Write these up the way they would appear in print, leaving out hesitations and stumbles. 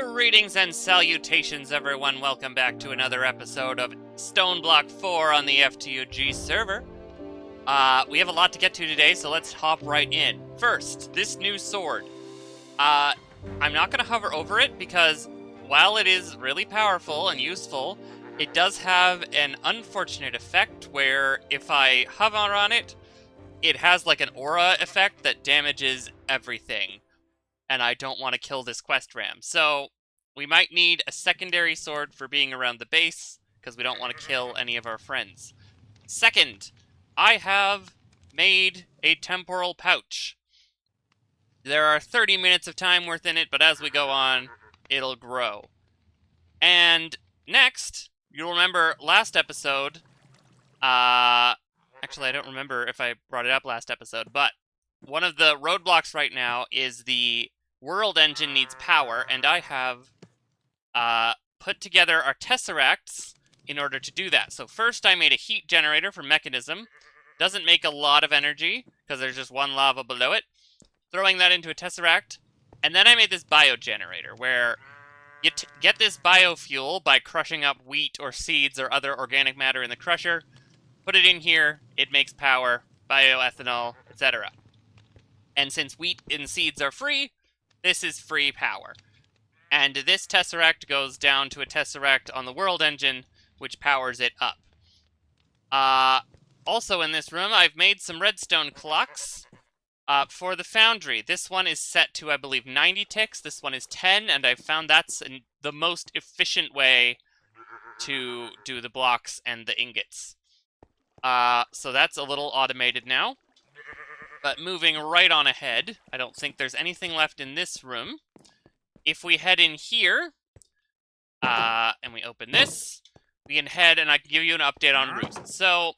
Greetings and salutations, everyone. Welcome back to another episode of Stoneblock 4 on the FTUG server. We have a lot to get to today, so let's hop right in. First, this new sword. I'm not going to hover over it because while it is really powerful and useful, it does have an unfortunate effect where if I hover on it, it has like an aura effect that damages everything. And I don't want to kill this quest ram. So we might need a secondary sword for being around the base, because we don't want to kill any of our friends. Second, I have made a temporal pouch. There are 30 minutes of time worth in it, but as we go on, it'll grow. And next, you'll remember last episode, actually I don't remember if I brought it up last episode, but one of the roadblocks right now is the world engine needs power, and I have put together our tesseracts in order to do that. So first I made a heat generator for mechanism. Doesn't make a lot of energy, because there's just one lava below it. Throwing that into a tesseract. And then I made this biogenerator, where you get this biofuel by crushing up wheat or seeds or other organic matter in the crusher. Put it in here, it makes power, bioethanol, etc. And since wheat and seeds are free, this is free power. And this tesseract goes down to a tesseract on the world engine, which powers it up. Also in this room, I've made some redstone clocks for the foundry. This one is set to, I believe, 90 ticks. This one is 10, and I've found that's the most efficient way to do the blocks and the ingots. So that's a little automated now. But moving right on ahead, I don't think there's anything left in this room. If we head in here, and we open this, we can head and I can give you an update on roosts. So,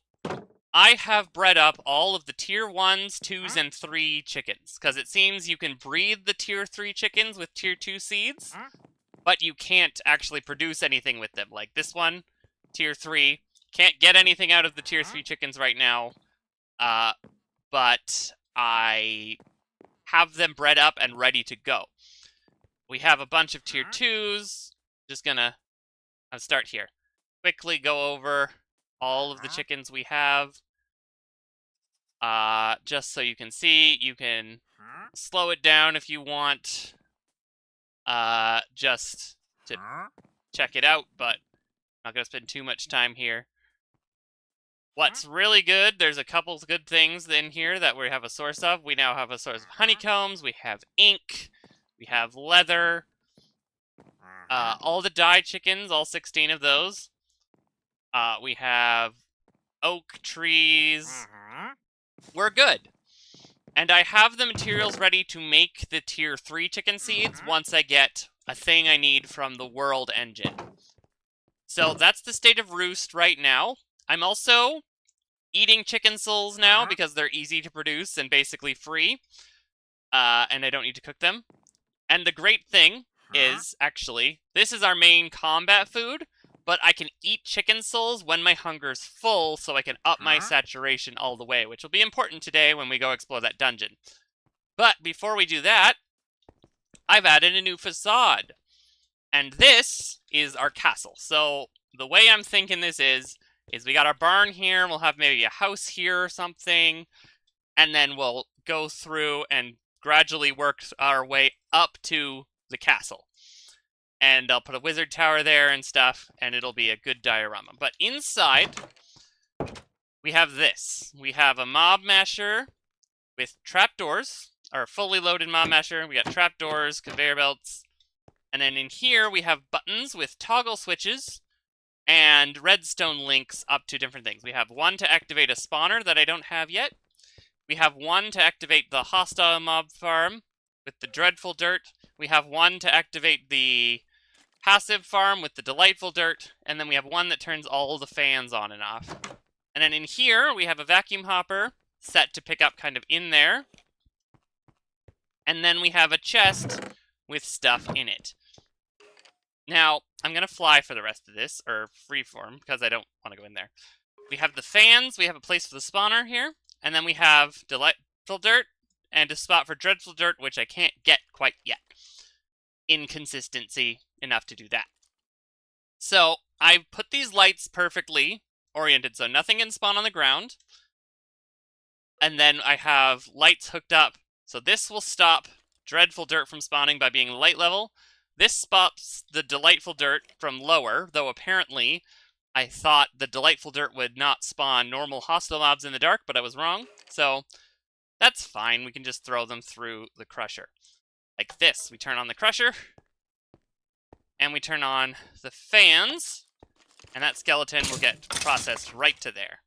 I have bred up all of the tier 1s, 2s, and 3 chickens, because it seems you can breed the tier 3 chickens with tier 2 seeds, but you can't actually produce anything with them. Like this one, tier 3, can't get anything out of the tier 3 chickens right now, but I have them bred up and ready to go. We have a bunch of tier 2s. Just gonna start here. Quickly go over all of the chickens we have. Just so you can see, you can slow it down if you want. Just to check it out, but I'm not gonna spend too much time here. What's really good, there's a couple good things in here that we have a source of. We now have a source of honeycombs, we have ink, we have leather, all the dye chickens, all 16 of those. We have oak trees. We're good. And I have the materials ready to make the tier 3 chicken seeds once I get a thing I need from the world engine. So that's the state of roost right now. I'm also eating chicken souls now because they're easy to produce and basically free. And I don't need to cook them. And the great thing is, actually, this is our main combat food, but I can eat chicken souls when my hunger's full so I can up my saturation all the way, which will be important today when we go explore that dungeon. But before we do that, I've added a new facade. And this is our castle. So the way I'm thinking this is we got our barn here, we'll have maybe a house here or something, and then we'll go through and gradually work our way up to the castle. And I'll put a wizard tower there and stuff, and it'll be a good diorama. But inside, we have this. We have a mob masher with trapdoors, or a fully loaded mob masher. We got trapdoors, conveyor belts, and then in here we have buttons with toggle switches and redstone links up to different things. We have one to activate a spawner that I don't have yet. We have one to activate the hostile mob farm with the dreadful dirt. We have one to activate the passive farm with the delightful dirt. And then we have one that turns all the fans on and off. And then in here, we have a vacuum hopper set to pick up kind of in there. And then we have a chest with stuff in it. Now, I'm going to fly for the rest of this, or freeform, because I don't want to go in there. We have the fans, we have a place for the spawner here, and then we have delightful dirt, and a spot for dreadful dirt, which I can't get quite yet. inconsistency enough to do that. So I put these lights perfectly oriented, so nothing can spawn on the ground. And then I have lights hooked up, so this will stop dreadful dirt from spawning by being light level. This stops the delightful dirt from lower, though apparently I thought the delightful dirt would not spawn normal hostile mobs in the dark, but I was wrong. So that's fine, we can just throw them through the crusher. Like this, we turn on the crusher, and we turn on the fans, and that skeleton will get processed right to there.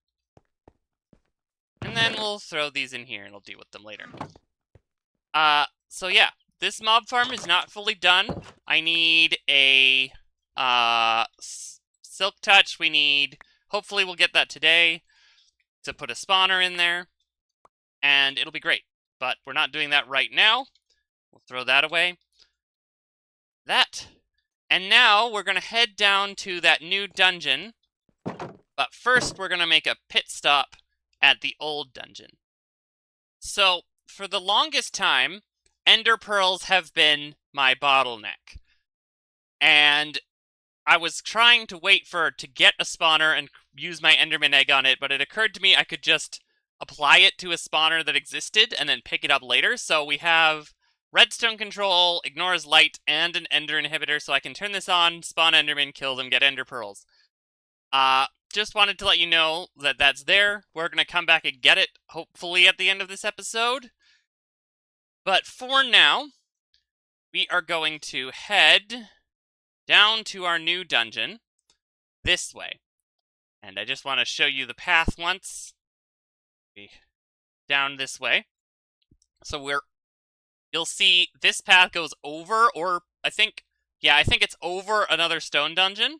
And then we'll throw these in here and we'll deal with them later. So yeah, this mob farm is not fully done. I need a silk touch. We need, hopefully we'll get that today, to put a spawner in there. And it'll be great. But we're not doing that right now. We'll throw that away. That. And now we're going to head down to that new dungeon. But first we're going to make a pit stop at the old dungeon. So, for the longest time, ender pearls have been my bottleneck. And I was trying to wait to get a spawner and use my enderman egg on it, but it occurred to me I could just apply it to a spawner that existed and then pick it up later. So we have redstone control, ignores light, and an ender inhibitor, so I can turn this on, spawn enderman, kill them, get ender pearls. Just wanted to let you know that that's there. We're going to come back and get it, hopefully at the end of this episode. But for now, we are going to head down to our new dungeon this way. And I just want to show you the path once. Down this way. So you'll see this path goes over, or I think it's over another stone dungeon.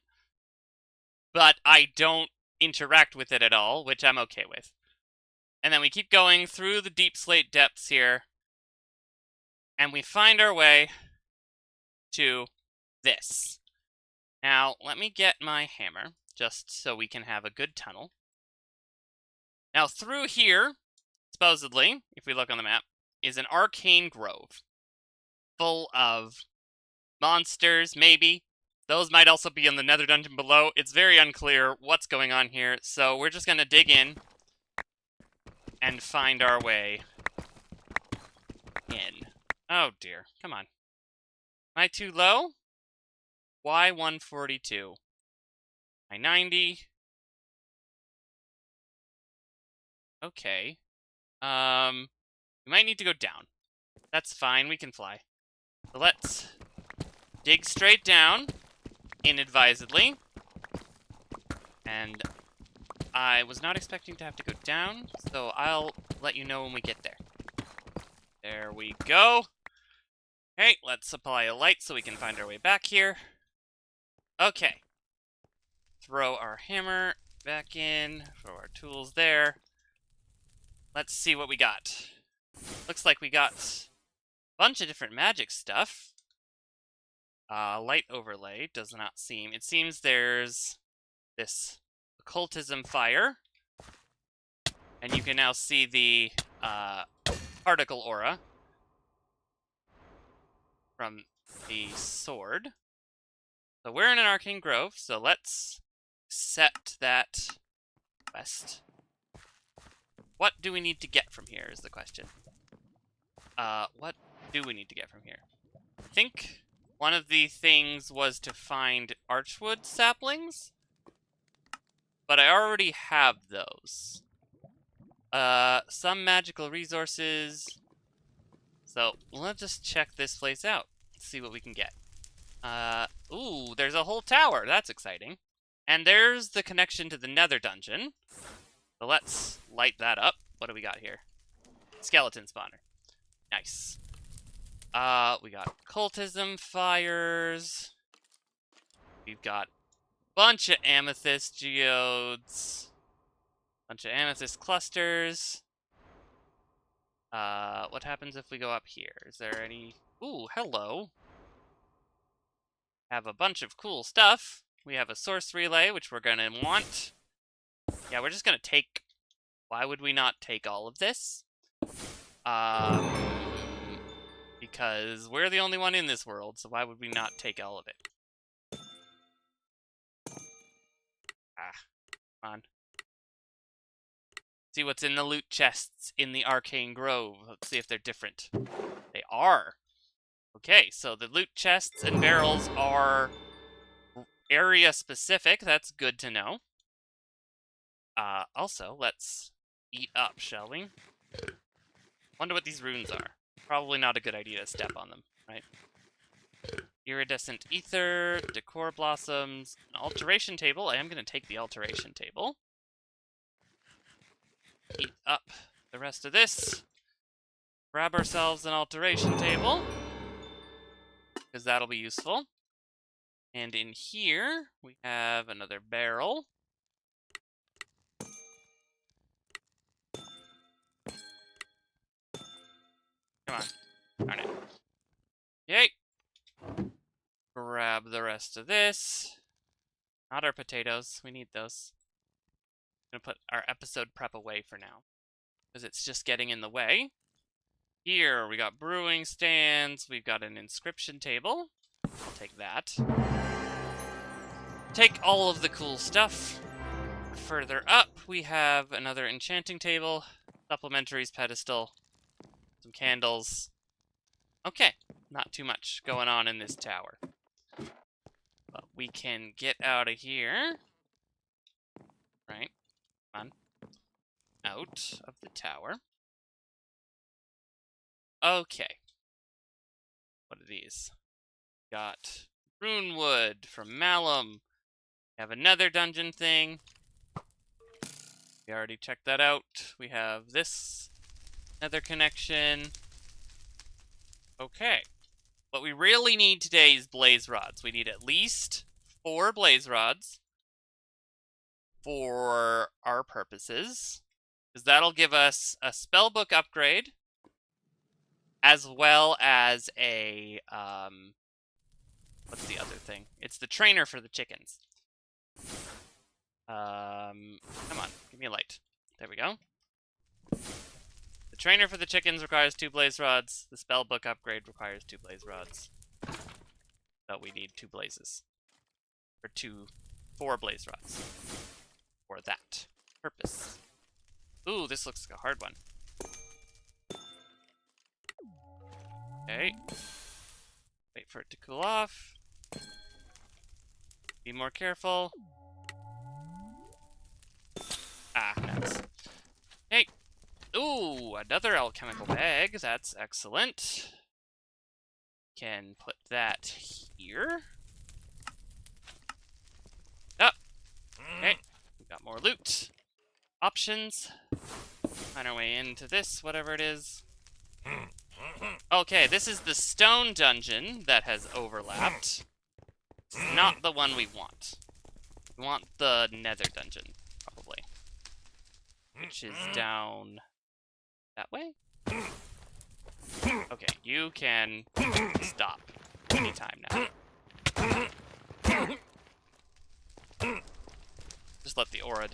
But I don't interact with it at all, which I'm okay with. And then we keep going through the deep slate depths here, and we find our way to this. Now, let me get my hammer, just so we can have a good tunnel. Now, through here, supposedly, if we look on the map, is an arcane grove, full of monsters, maybe. Those might also be in the nether dungeon below. It's very unclear what's going on here, so we're just going to dig in and find our way in. Oh dear, come on. Am I too low? Why 142? My 90. Okay. We might need to go down. That's fine, we can fly. So let's dig straight down. Inadvisedly. And I was not expecting to have to go down, so I'll let you know when we get there. There we go. Okay, let's apply a light so we can find our way back here. Okay. Throw our hammer back in, throw our tools there. Let's see what we got. Looks like we got a bunch of different magic stuff. Light overlay does not seem... It seems there's this occultism fire. And you can now see the particle aura from the sword. So we're in an arcane grove, so let's accept that quest. What do we need to get from here is the question. What do we need to get from here? I think one of the things was to find archwood saplings, but I already have those. Some magical resources. So let's just check this place out. See what we can get. Ooh, there's a whole tower. That's exciting. And there's the connection to the nether dungeon. So let's light that up. What do we got here? Skeleton spawner. Nice. We got cultism fires. We've got a bunch of amethyst geodes. Bunch of amethyst clusters. What happens if we go up here? Is there any... Ooh, hello. Have a bunch of cool stuff. We have a source relay, which we're gonna want. Yeah, we're just gonna take... Why would we not take all of this? because we're the only one in this world, so why would we not take all of it? Ah, come on. See what's in the loot chests in the Arcane Grove. Let's see if they're different. They are. Okay, so the loot chests and barrels are area specific. That's good to know. Also, let's eat up, shall we? Wonder what these runes are. Probably not a good idea to step on them, right? Iridescent ether, decor blossoms, an alteration table. I am going to take the alteration table. Eat up the rest of this. Grab ourselves an alteration table, because that'll be useful. And in here, we have another barrel. Come on. Darn it. Yay! Grab the rest of this. Not our potatoes. We need those. I'm going to put our episode prep away for now, because it's just getting in the way. Here, we got brewing stands. We've got an inscription table. I'll take that. Take all of the cool stuff. Further up, we have another enchanting table, supplementaries pedestal, some candles. Okay, not too much going on in this tower. But we can get out of here. Right, come on. Out of the tower. Okay. What are these? Got rune wood from Malum. We have another dungeon thing. We already checked that out. We have this nether connection. Okay. What we really need today is blaze rods. We need at least 4 blaze rods for our purposes, because that'll give us a spellbook upgrade, as well as a, what's the other thing? It's the trainer for the chickens. Come on, give me a light. There we go. The trainer for the chickens requires 2 blaze rods. The spellbook upgrade requires 2 blaze rods. So we need 2 blazes. Or 4 blaze rods. For that purpose. Ooh, this looks like a hard one. Okay. Wait for it to cool off. Be more careful. Ah, nuts. Hey. Ooh, another alchemical bag. That's excellent. Can put that here. Up. Okay. We got more loot. Options. Find our way into this, whatever it is. Okay, this is the stone dungeon that has overlapped. It's not the one we want. We want the nether dungeon, probably. Which is down that way? Okay, you can stop anytime now. Just let the aura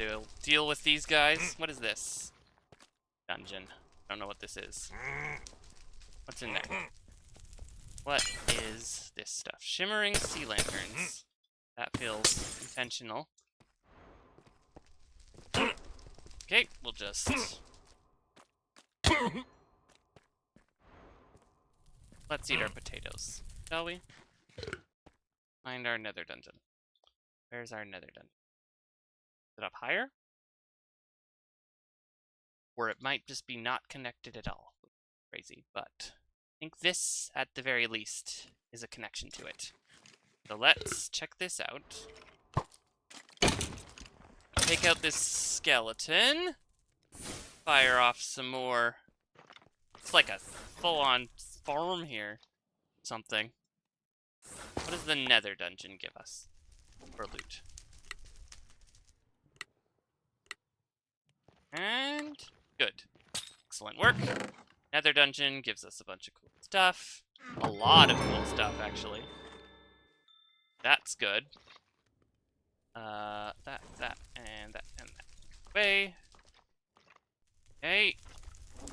deal with these guys. What is this? Dungeon. I don't know what this is. What's in there? What is this stuff? Shimmering sea lanterns. That feels intentional. Okay, we'll just... Let's eat our potatoes, shall we? Find our nether dungeon. Where's our nether dungeon? Is it up higher? Or it might just be not connected at all. Crazy, but I think this, at the very least, is a connection to it. So let's check this out. Take out this skeleton. Fire off some more. It's like a full-on farm here. Something. What does the nether dungeon give us for loot? And good. Excellent work. Nether dungeon gives us a bunch of cool stuff. A lot of cool stuff, actually. That's good. that, and that. Way. Okay.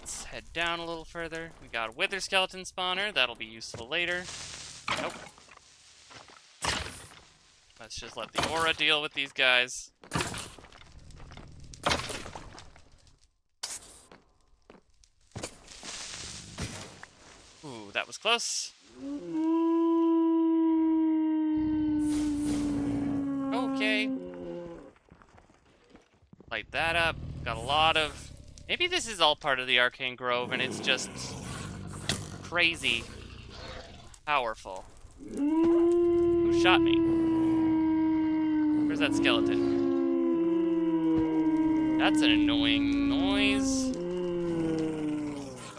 Let's head down a little further. We got a wither skeleton spawner. That'll be useful later. Nope. Let's just let the aura deal with these guys. Ooh, that was close. Okay. Light that up. Got a lot of... Maybe this is all part of the Arcane Grove and it's just crazy powerful. Who shot me? Where's that skeleton? That's an annoying noise.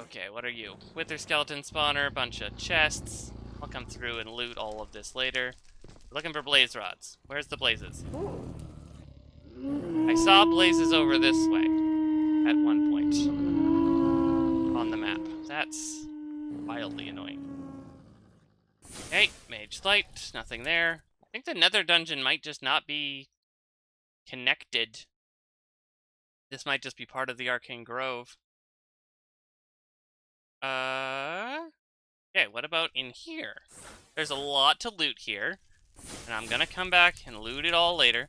Okay, what are you? Wither skeleton spawner, bunch of chests. I'll come through and loot all of this later. Looking for blaze rods. Where's the blazes? I saw blazes over this way at one point on the map. That's wildly annoying. Okay, mage light, nothing there. I think the nether dungeon might just not be connected. This might just be part of the Arcane Grove. Okay, what about in here? There's a lot to loot here, and I'm gonna come back and loot it all later.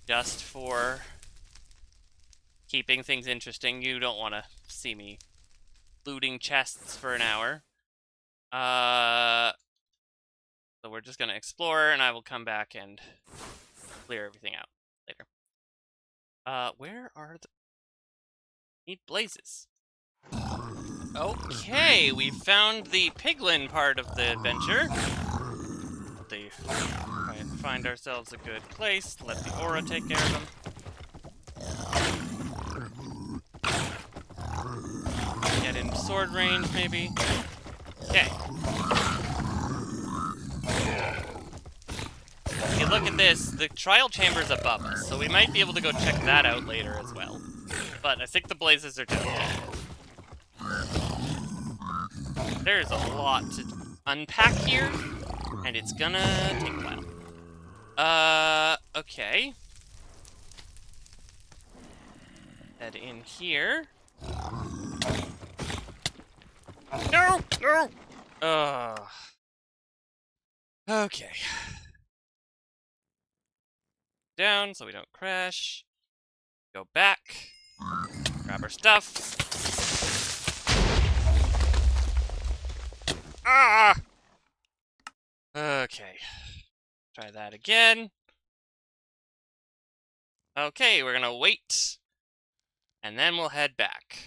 Just for keeping things interesting. You don't want to see me looting chests for an hour. So we're just gonna explore, and I will come back and clear everything out later. Where are the... Need blazes. Okay, we found the piglin part of the adventure. Try and find ourselves a good place. Let the aura take care of them. Get in sword range, maybe. Okay. If you look at this, the trial chamber's above us, so we might be able to go check that out later as well. But I think the blazes are down there. There's a lot to unpack here, and it's gonna take a while. Okay. Head in here. No! No! Okay. Down so we don't crash. Go back. Grab our stuff. Ah! Okay. Try that again. Okay, we're gonna wait. And then we'll head back.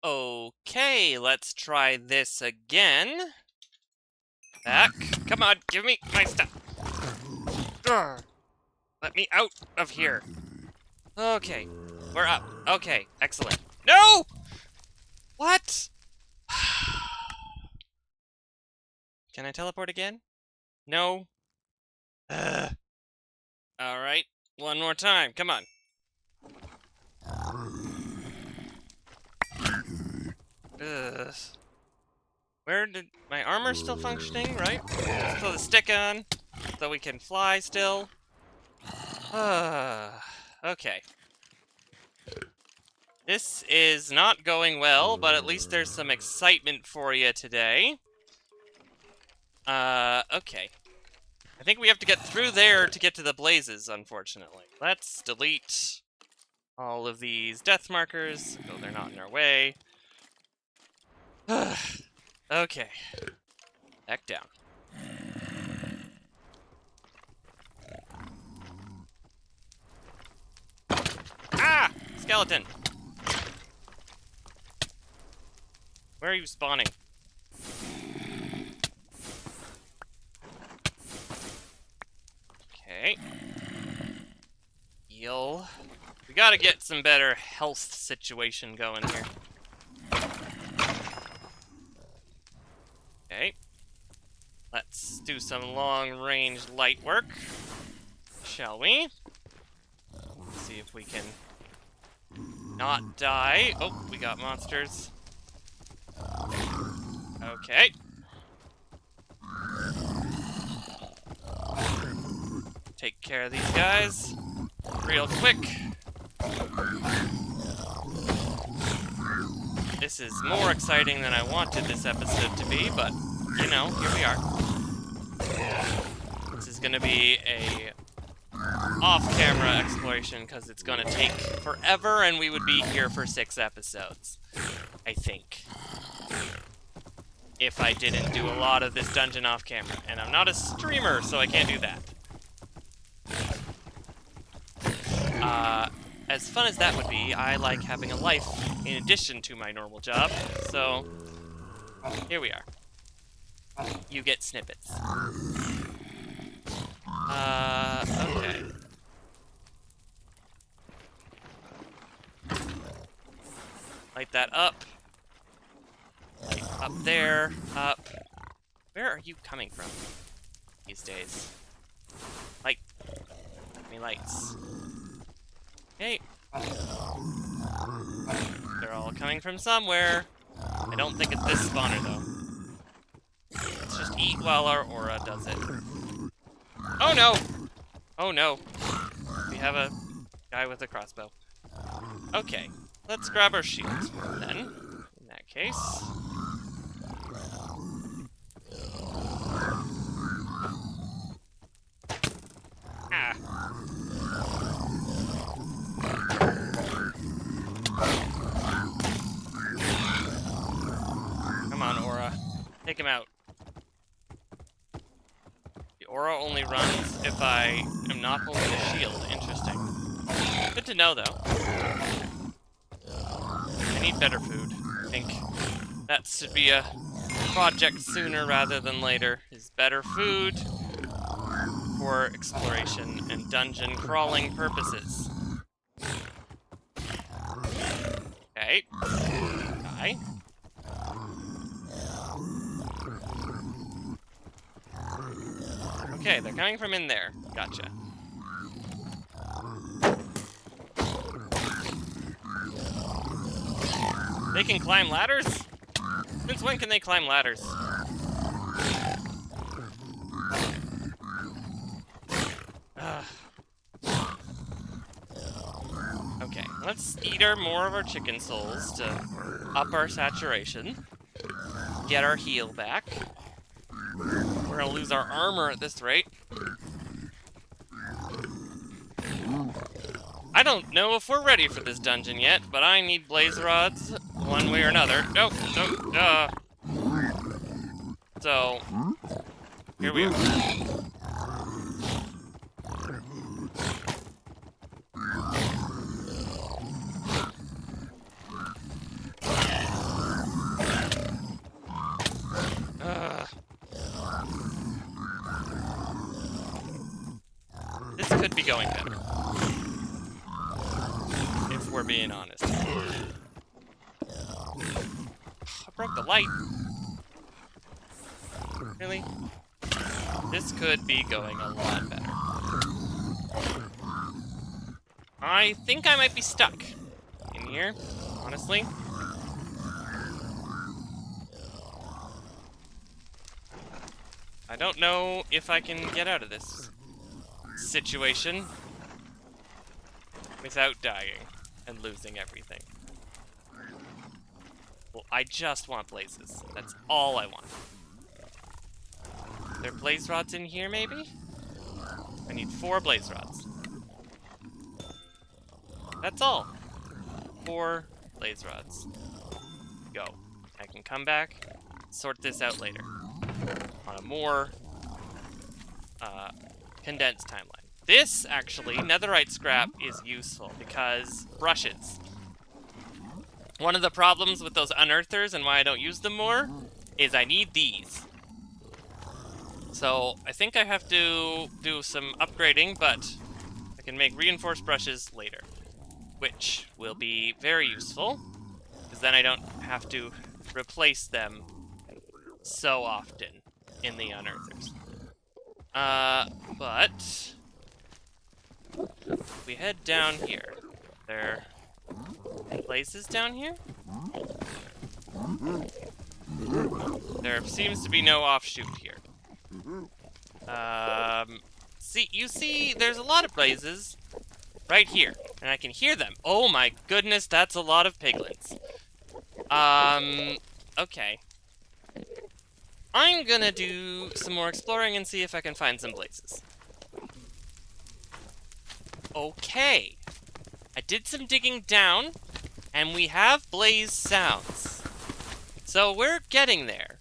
Okay, let's try this again. Back. Come on, give me my stuff. Urgh. Let me out of here. Okay, we're up. Okay, excellent. No! What? Can I teleport again? No. Alright, one more time. Come on. Ugh. Where did... My armor's still functioning, right? Let's throw the stick on, so we can fly still. Okay. This is not going well, but at least there's some excitement for you today. Okay. I think we have to get through there to get to the blazes, unfortunately. Let's delete all of these death markers, so they're not in our way. Okay. Back down. Ah! Skeleton! Where are you spawning? Okay. Heal. We gotta get some better health situation going here. Okay. Let's do some long-range light work, shall we? Let's see if we can not die. Oh, we got monsters. Okay. Take care of these guys real quick. This is more exciting than I wanted this episode to be, but, you know, here we are. This is gonna be a off-camera exploration, because it's gonna take forever, and we would be here for 6 episodes. I think. If I didn't do a lot of this dungeon off-camera. And I'm not a streamer, so I can't do that. As fun as that would be, I like having a life in addition to my normal job, so here we are. You get snippets. Okay. Light that up. Light up there, up. Where are you coming from these days? Light. Give me lights. Okay. They're all coming from somewhere. I don't think it's this spawner, though. Let's just eat while our aura does it. Oh, no! Oh, no. We have a guy with a crossbow. Okay. Let's grab our shield, then. In that case. Ah. Come on, Aura. Take him out. The Aura only runs if I am not holding the shield. Interesting. Good to know, though. I need better food. I think that should be a project sooner rather than later. Is better food for exploration and dungeon crawling purposes. Okay. Die. Okay, they're coming from in there. Gotcha. They can climb ladders? Since when can they climb ladders? Okay, let's eat more of our chicken souls to up our saturation. Get our heal back. We're gonna lose our armor at this rate. I don't know if we're ready for this dungeon yet, but I need blaze rods one way or another. No, no, So, here we are. This could be going better. If we're being honest. I broke the light. Really? This could be going a lot better. I think I might be stuck in here, honestly. I don't know if I can get out of this situation without dying and losing everything. Well, I just want blazes. That's all I want. Are there blaze rods in here, maybe? I need 4 blaze rods. That's all. 4 blaze rods. Go. I can come back, sort this out later. On a more condensed timeline. This, actually, netherite scrap is useful because brushes. One of the problems with those unearthers and why I don't use them more is I need these. So I think I have to do some upgrading, but I can make reinforced brushes later, which will be very useful because then I don't have to replace them so often in the unearthers. But we head down here. There are places down here? There seems to be no offshoot here. You see, there's a lot of blazes right here, and I can hear them. Oh my goodness, that's a lot of piglins. Okay. I'm gonna do some more exploring and see if I can find some blazes. Okay. I did some digging down, and we have blaze sounds. So we're getting there.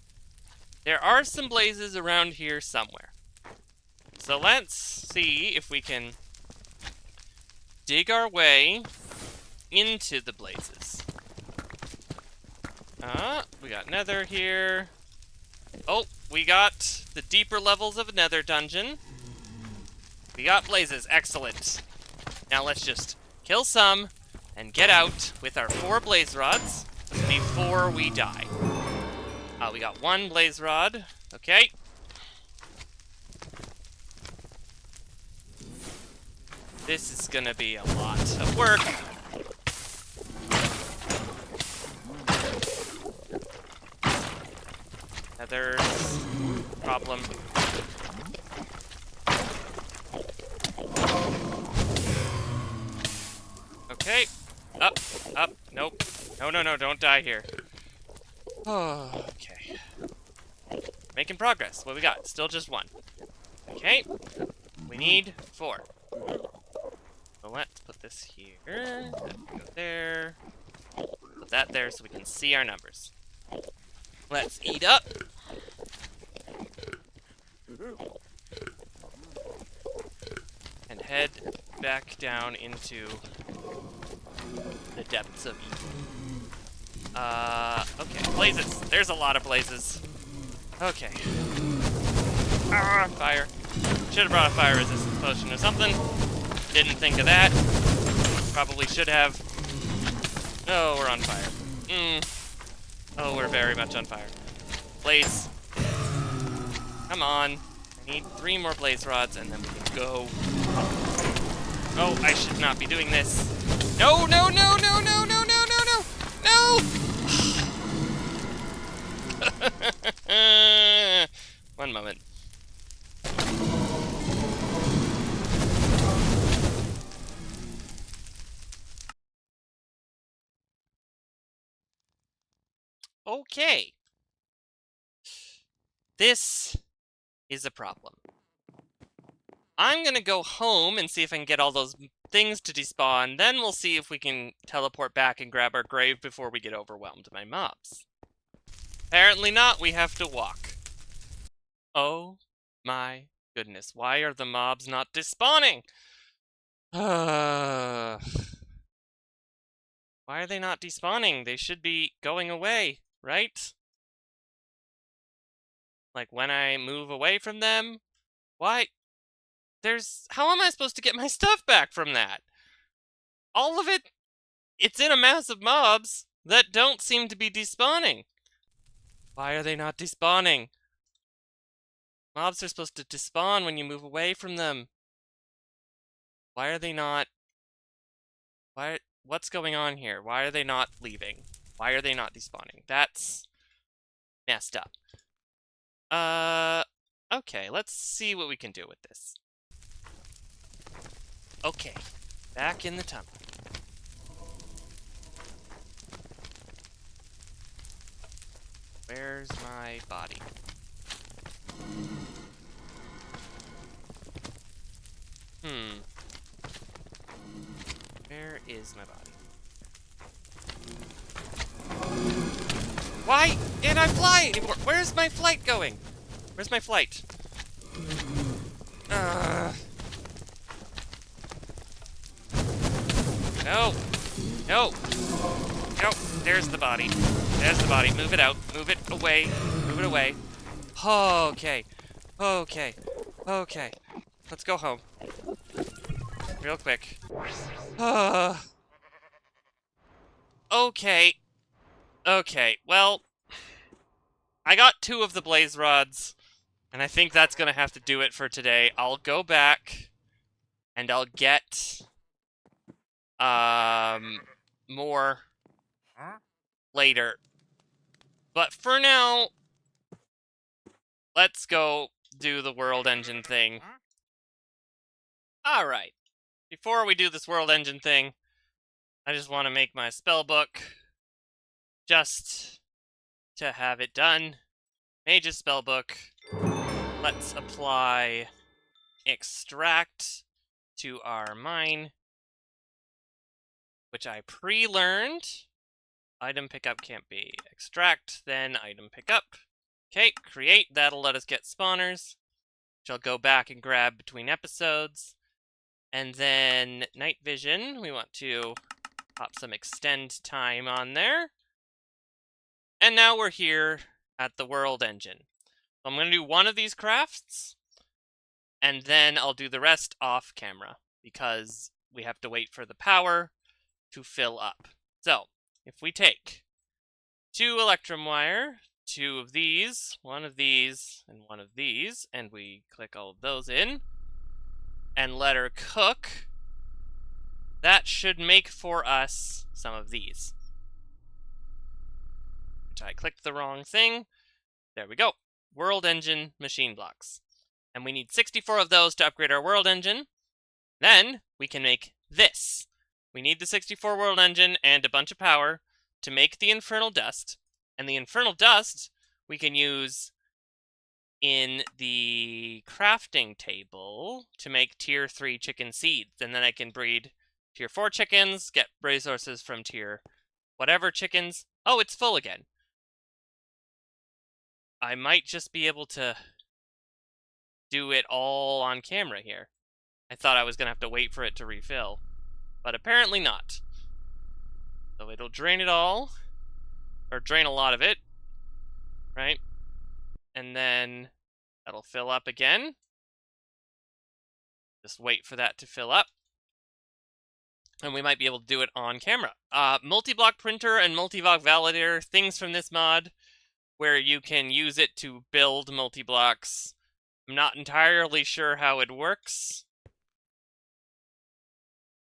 There are some blazes around here somewhere. So let's see if we can dig our way into the blazes. We got nether here. Oh, we got the deeper levels of a nether dungeon. We got blazes, excellent. Now let's just kill some and get out with our 4 blaze rods before we die. We got 1 blaze rod, okay. This is gonna be a lot of work. Nether's problem. Okay. Up. Nope. No, don't die here. Oh, okay. Making progress. What we got? Still just 1. Okay. We need 4. So let's put this here. That can go there. Put that there so we can see our numbers. Let's eat up. And head back down into the depths of Eden. Okay, blazes. There's a lot of blazes. Okay. Fire. Should have brought a fire resistance potion or something. Didn't think of that. Probably should have. Oh, we're on fire. Oh, we're very much on fire. Blaze. Come on. I need 3 more blaze rods and then we can go. Oh, I should not be doing this. No! One moment. Okay. This is a problem. I'm gonna go home and see if I can get all those things to despawn, then we'll see if we can teleport back and grab our grave before we get overwhelmed by mobs. Apparently not, we have to walk. Oh my goodness, why are the mobs not despawning? Why are they not despawning? They should be going away, right? Like when I move away from them? Why? How am I supposed to get my stuff back from that? All of it, it's in a mass of mobs that don't seem to be despawning. Why are they not despawning? Mobs are supposed to despawn when you move away from them. Why are they not? What's going on here? Why are they not leaving? Why are they not despawning? That's messed up. Okay, let's see what we can do with this. Okay, back in the tunnel. Where's my body? Where is my body? Why can't I fly anymore? Where's my flight going? Where's my flight? No! There's the body. There's the body. Move it out. Move it away. Move it away. Okay. Let's go home. Real quick. Okay. Well, I got 2 of the blaze rods, and I think that's gonna have to do it for today. I'll go back, and I'll get more later. But for now, let's go do the world engine thing. Alright. Before we do this world engine thing, I just want to make my spell book. just to have it done, Mage's Spellbook. Let's apply Extract to our mine, which I pre-learned. Item pickup can't be. Extract, then item pickup. Okay, create. That'll let us get spawners, which I'll go back and grab between episodes. And then night vision, we want to pop some extend time on there. And now we're here at the world engine. I'm going to do one of these crafts, and then I'll do the rest off camera, because we have to wait for the power to fill up. So, if we take 2 electrum wire, 2 of these, 1 of these, and 1 of these, and we click all of those in, and let her cook, that should make for us some of these. Which I clicked the wrong thing. There we go. World engine machine blocks. And we need 64 of those to upgrade our world engine. Then we can make this. We need the 64 world engine and a bunch of power to make the infernal dust. And the infernal dust we can use in the crafting table to make tier 3 chicken seeds. And then I can breed tier 4 chickens, get resources from tier whatever chickens. Oh, it's full again. I might just be able to do it all on camera here. I thought I was going to have to wait for it to refill, but apparently not. So it'll drain it all, or drain a lot of it, right? And then that'll fill up again. Just wait for that to fill up. And we might be able to do it on camera. Multi-block printer and multi-block validator, things from this mod, where you can use it to build multi-blocks. I'm not entirely sure how it works,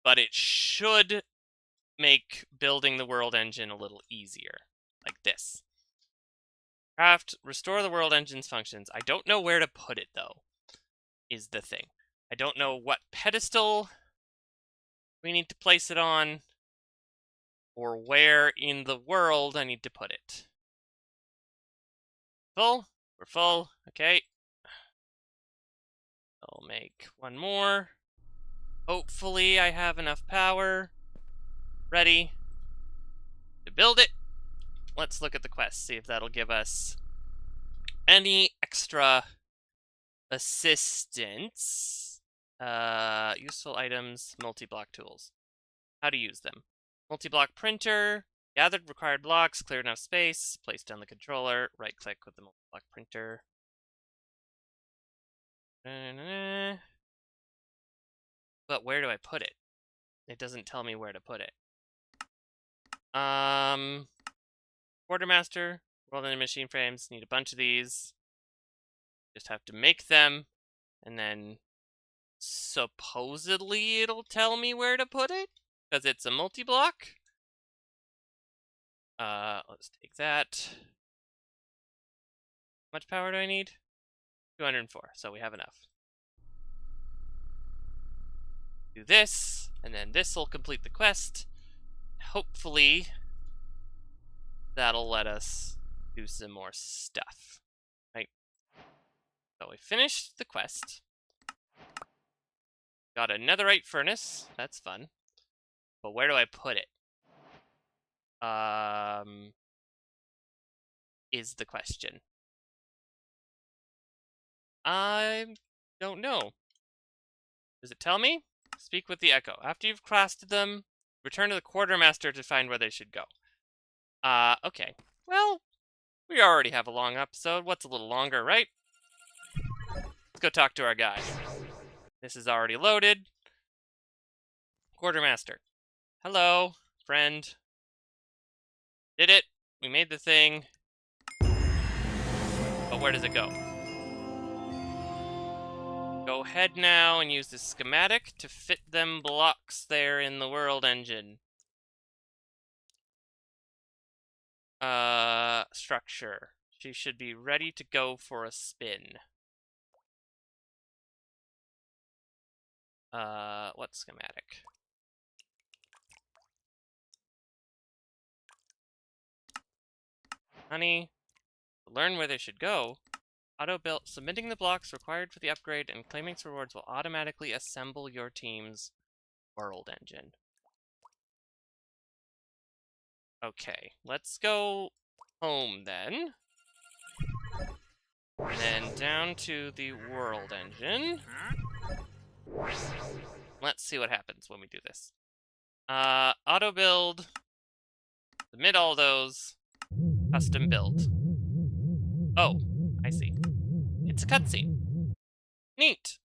but it should make building the world engine a little easier, like this. Craft, restore the world engine's functions. I don't know where to put it, though, is the thing. I don't know what pedestal we need to place it on, or where in the world I need to put it. Full? We're full. Okay. I'll make one more. Hopefully I have enough power ready to build it. Let's look at the quest, see if that'll give us any extra assistance. Useful items, multi-block tools. How to use them. Multi-block printer. Gathered required blocks, clear enough space, placed on the controller, right-click with the multi-block printer. But where do I put it? It doesn't tell me where to put it. Quartermaster, world engine machine frames, need a bunch of these. Just have to make them, and then supposedly it'll tell me where to put it, because it's a multi-block. Let's take that. How much power do I need? 204, so we have enough. Do this, and then this will complete the quest. Hopefully, that'll let us do some more stuff. Right? So we finished the quest. Got a netherite furnace. That's fun. But where do I put it? Is the question. I don't know. Does it tell me? Speak with the echo. After you've crafted them, return to the quartermaster to find where they should go. Okay. Well, we already have a long episode. What's a little longer, right? Let's go talk to our guy. This is already loaded. Quartermaster. Hello, friend. Did it. We made the thing. But where does it go? Go ahead now and use the schematic to fit them blocks there in the world engine. Structure. She should be ready to go for a spin. What schematic? honey. Learn where they should go. Auto-build. Submitting the blocks required for the upgrade and claiming rewards will automatically assemble your team's world engine. Okay, let's go home then. And then down to the world engine. Let's see what happens when we do this. Auto build. Submit all those. Custom build. Oh, I see. It's a cutscene. Neat.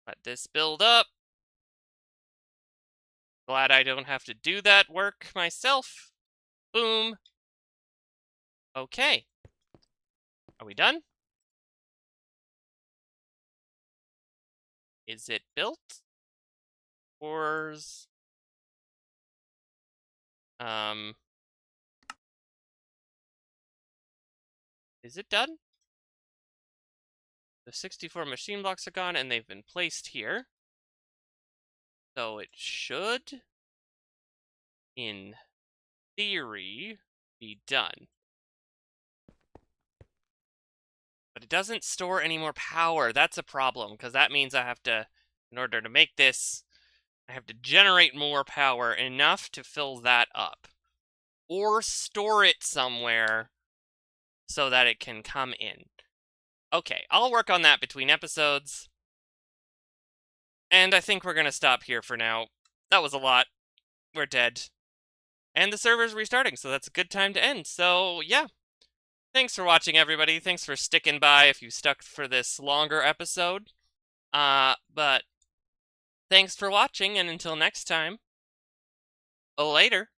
Let this build up. Glad I don't have to do that work myself. Boom. Okay. Are we done? Is it built? Ores. Is it done? The 64 machine blocks are gone and they've been placed here. So it should, in theory, be done. But it doesn't store any more power. That's a problem, because that means I have to, in order to make this, I have to generate more power, enough to fill that up. Or store it somewhere so that it can come in. Okay, I'll work on that between episodes. And I think we're going to stop here for now. That was a lot. We're dead. And the server's restarting, so that's a good time to end. So, yeah. Thanks for watching, everybody. Thanks for sticking by if you stuck for this longer episode. But thanks for watching, and until next time, later.